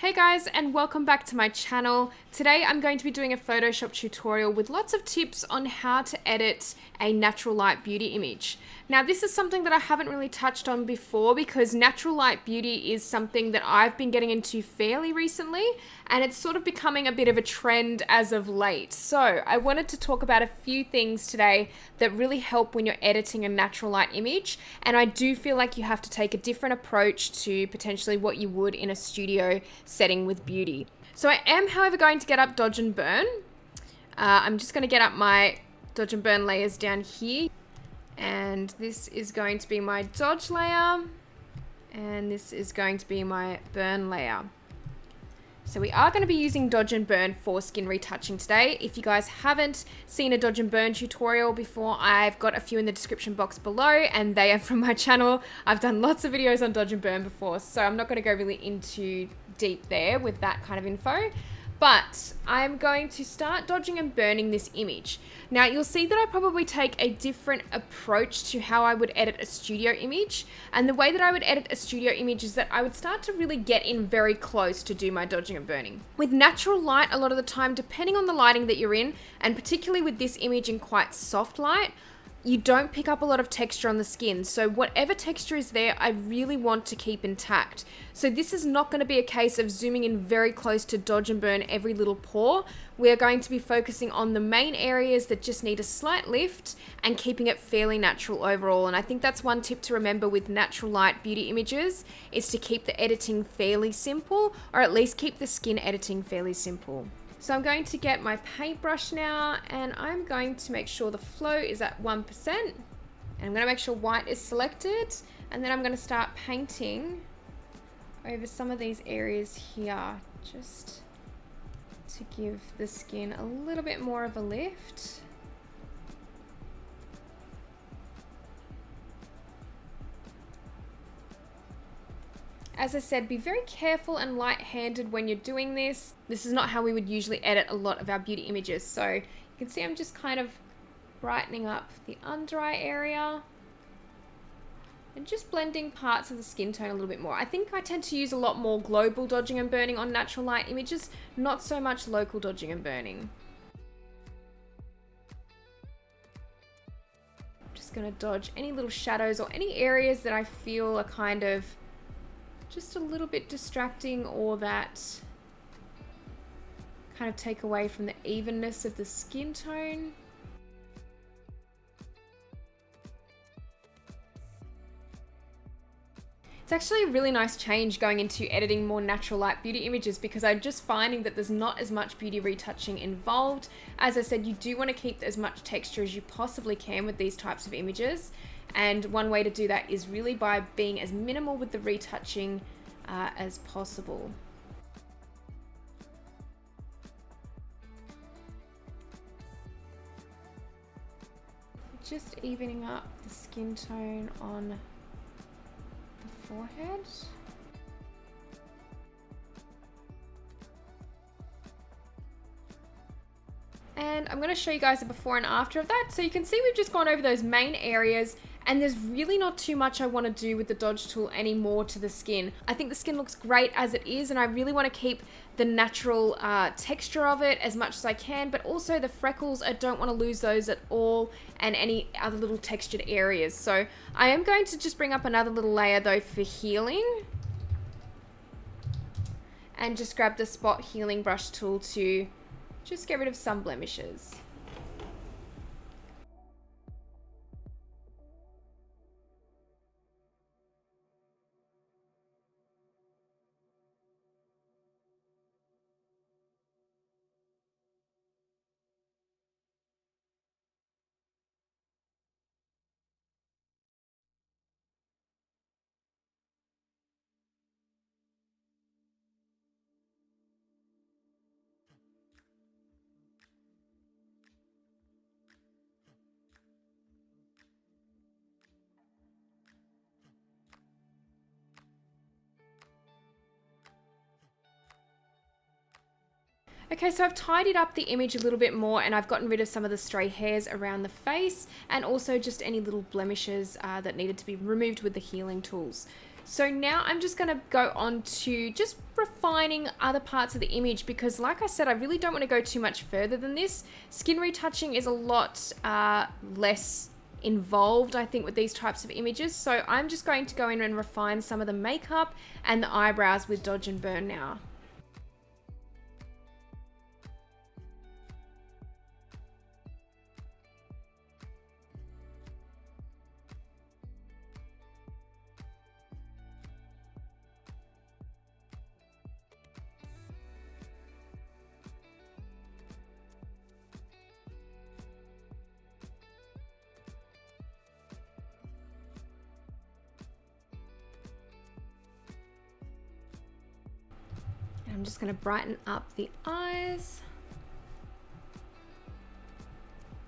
Hey guys, and welcome back to my channel. Today I'm going to be doing a Photoshop tutorial with lots of tips on how to edit a natural light beauty image. Now this is something that I haven't really touched on before because natural light beauty is something that I've been getting into fairly recently, and it's sort of becoming a bit of a trend as of late. So I wanted to talk about a few things today that really help when you're editing a natural light image, and I do feel like you have to take a different approach to potentially what you would in a studio setting with beauty. So I am, however, going to get up Dodge and Burn. I'm just going to get up my Dodge and Burn layers down here. And this is going to be my Dodge layer. And this is going to be my Burn layer. So we are going to be using Dodge and Burn for skin retouching today. If you guys haven't seen a Dodge and Burn tutorial before, I've got a few in the description box below, and they are from my channel. I've done lots of videos on Dodge and Burn before, so I'm not going to go really into deep there with that kind of info. But I'm going to start dodging and burning this image. Now you'll see that I probably take a different approach to how I would edit a studio image. And the way that I would edit a studio image is that I would start to really get in very close to do my dodging and burning. With natural light, a lot of the time, depending on the lighting that you're in, and particularly with this image in quite soft light, you don't pick up a lot of texture on the skin. So whatever texture is there, I really want to keep intact. So this is not going to be a case of zooming in very close to dodge and burn every little pore. We're going to be focusing on the main areas that just need a slight lift and keeping it fairly natural overall. And I think that's one tip to remember with natural light beauty images, is to keep the editing fairly simple, or at least keep the skin editing fairly simple. So I'm going to get my paintbrush now, and I'm going to make sure the flow is at 1%. And I'm going to make sure white is selected, and then I'm going to start painting over some of these areas here, just to give the skin a little bit more of a lift. As I said, be very careful and light-handed when you're doing this. This is not how we would usually edit a lot of our beauty images. So you can see I'm just kind of brightening up the under eye area and just blending parts of the skin tone a little bit more. I think I tend to use a lot more global dodging and burning on natural light images, not so much local dodging and burning. I'm just going to dodge any little shadows or any areas that I feel are kind of just a little bit distracting, or that kind of take away from the evenness of the skin tone. It's actually a really nice change going into editing more natural light beauty images, because I'm just finding that there's not as much beauty retouching involved. As I said, you do want to keep as much texture as you possibly can with these types of images. And one way to do that is really by being as minimal with the retouching as possible. Just evening up the skin tone on the forehead. And I'm going to show you guys a before and after of that. So you can see we've just gone over those main areas, and there's really not too much I want to do with the dodge tool anymore to the skin. I think the skin looks great as it is, and I really want to keep the natural texture of it as much as I can, but also the freckles, I don't want to lose those at all, and any other little textured areas. So I am going to just bring up another little layer though for healing, and just grab the spot healing brush tool to just get rid of some blemishes. Okay, so I've tidied up the image a little bit more, and I've gotten rid of some of the stray hairs around the face, and also just any little blemishes that needed to be removed with the healing tools. So now I'm just going to go on to just refining other parts of the image, because like I said, I really don't want to go too much further than this. Skin retouching is a lot less involved, I think, with these types of images. So I'm just going to go in and refine some of the makeup and the eyebrows with Dodge and Burn now. I'm just going to brighten up the eyes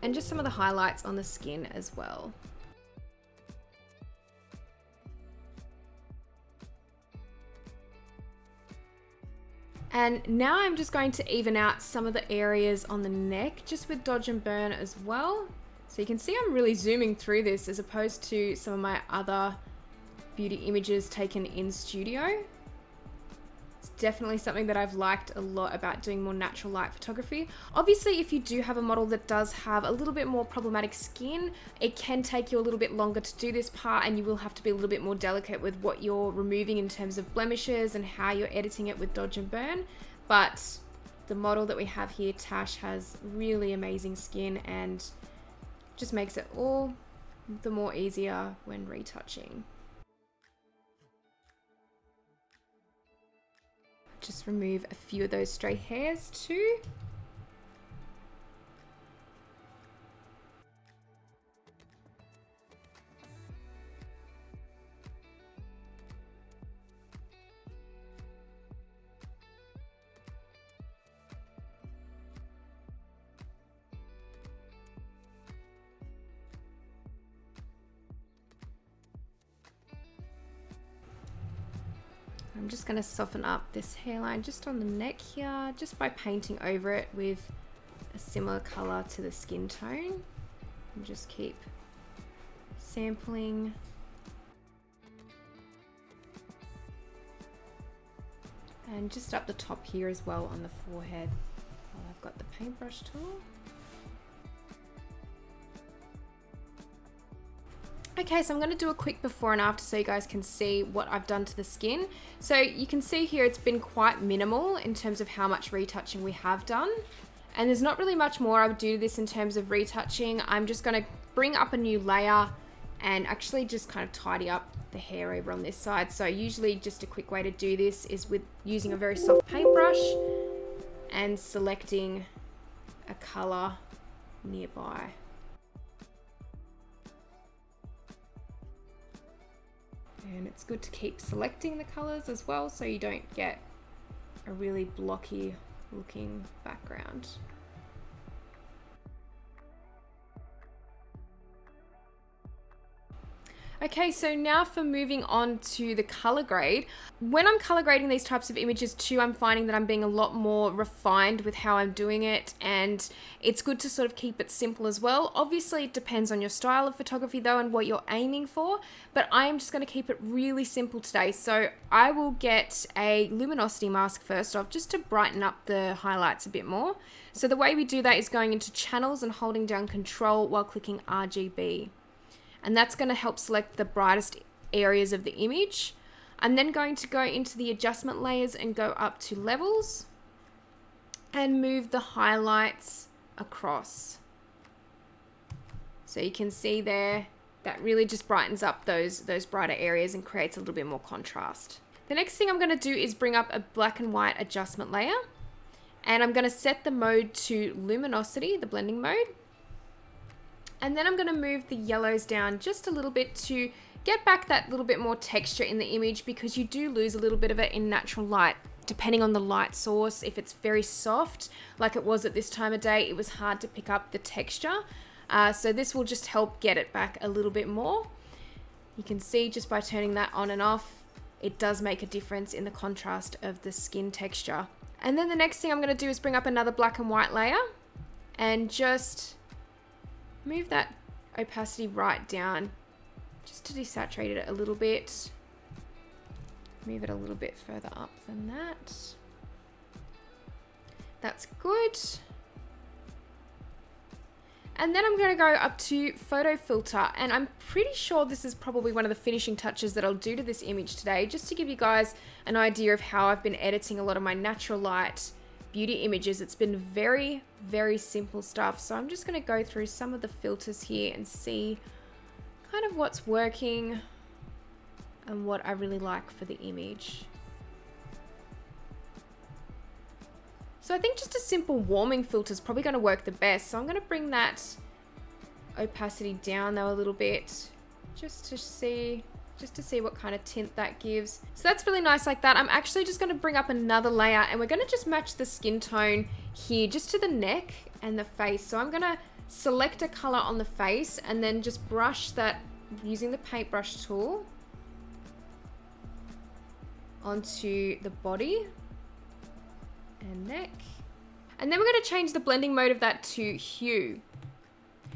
and just some of the highlights on the skin as well. And now I'm just going to even out some of the areas on the neck just with Dodge and Burn as well. So you can see I'm really zooming through this as opposed to some of my other beauty images taken in studio. Definitely something that I've liked a lot about doing more natural light photography. Obviously, if you do have a model that does have a little bit more problematic skin, it can take you a little bit longer to do this part, and you will have to be a little bit more delicate with what you're removing in terms of blemishes and how you're editing it with Dodge and Burn. But the model that we have here, Tash, has really amazing skin and just makes it all the more easier when retouching. Just remove a few of those stray hairs too. I'm just going to soften up this hairline just on the neck here, just by painting over it with a similar color to the skin tone. And just keep sampling. And just up the top here as well on the forehead. While I've got the paintbrush tool. Okay, so I'm going to do a quick before and after so you guys can see what I've done to the skin. So you can see here it's been quite minimal in terms of how much retouching we have done. And there's not really much more I would do to this in terms of retouching. I'm just going to bring up a new layer and actually just kind of tidy up the hair over on this side. So usually just a quick way to do this is with using a very soft paintbrush and selecting a color nearby. And it's good to keep selecting the colors as well so you don't get a really blocky looking background. Okay, so now for moving on to the color grade. When I'm color grading these types of images too, I'm finding that I'm being a lot more refined with how I'm doing it, and it's good to sort of keep it simple as well. Obviously, it depends on your style of photography though and what you're aiming for, but I am just going to keep it really simple today. So I will get a luminosity mask first off just to brighten up the highlights a bit more. So the way we do that is going into channels and holding down Control while clicking RGB. And that's going to help select the brightest areas of the image. I'm then going to go into the adjustment layers and go up to levels and move the highlights across. So you can see there, that really just brightens up those brighter areas and creates a little bit more contrast. The next thing I'm going to do is bring up a black and white adjustment layer. And I'm going to set the mode to luminosity, the blending mode. And then I'm going to move the yellows down just a little bit to get back that little bit more texture in the image, because you do lose a little bit of it in natural light, depending on the light source. If it's very soft, like it was at this time of day, it was hard to pick up the texture. So this will just help get it back a little bit more. You can see just by turning that on and off, it does make a difference in the contrast of the skin texture. And then the next thing I'm going to do is bring up another black and white layer and just move that opacity right down just to desaturate it a little bit. move it a little bit further up than that. That's good. And then I'm going to go up to photo filter, and I'm pretty sure this is probably one of the finishing touches that I'll do to this image today, just to give you guys an idea of how I've been editing a lot of my natural light beauty images. It's been very, very simple stuff. So I'm just going to go through some of the filters here and see kind of what's working and what I really like for the image. So I think just a simple warming filter is probably going to work the best. So I'm going to bring that opacity down though a little bit, just to see what kind of tint that gives. So that's really nice like that. I'm actually just going to bring up another layer, and we're going to just match the skin tone here just to the neck and the face. So I'm going to select a color on the face and then just brush that using the paintbrush tool onto the body and neck. And then we're going to change the blending mode of that to hue.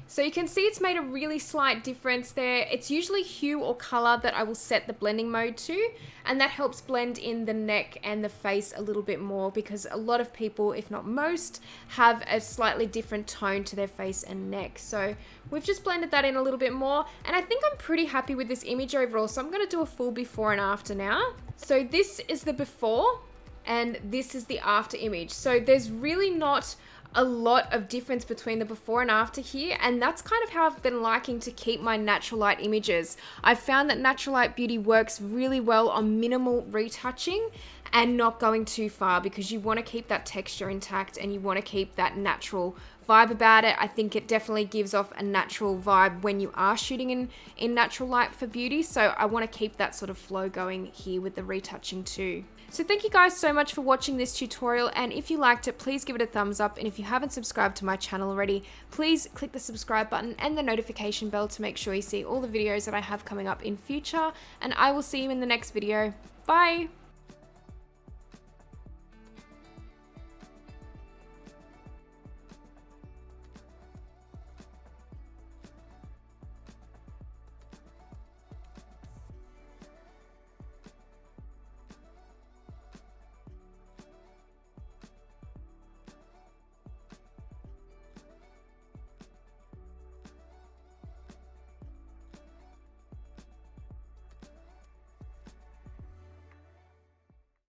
So you can see it's made a really slight difference there. It's usually hue or color that I will set the blending mode to, and that helps blend in the neck and the face a little bit more, because a lot of people, if not most, have a slightly different tone to their face and neck. So we've just blended that in a little bit more, and I think I'm pretty happy with this image overall. So I'm going to do a full before and after now. So this is the before, and this is the after image. So there's really not a lot of difference between the before and after here, and that's kind of how I've been liking to keep my natural light images. I've found that natural light beauty works really well on minimal retouching and not going too far, because you want to keep that texture intact and you want to keep that natural vibe about it. I think it definitely gives off a natural vibe when you are shooting in natural light for beauty, so I want to keep that sort of flow going here with the retouching too. So thank you guys so much for watching this tutorial, and if you liked it, please give it a thumbs up, and if you haven't subscribed to my channel already, please click the subscribe button and the notification bell to make sure you see all the videos that I have coming up in future, and I will see you in the next video. Bye!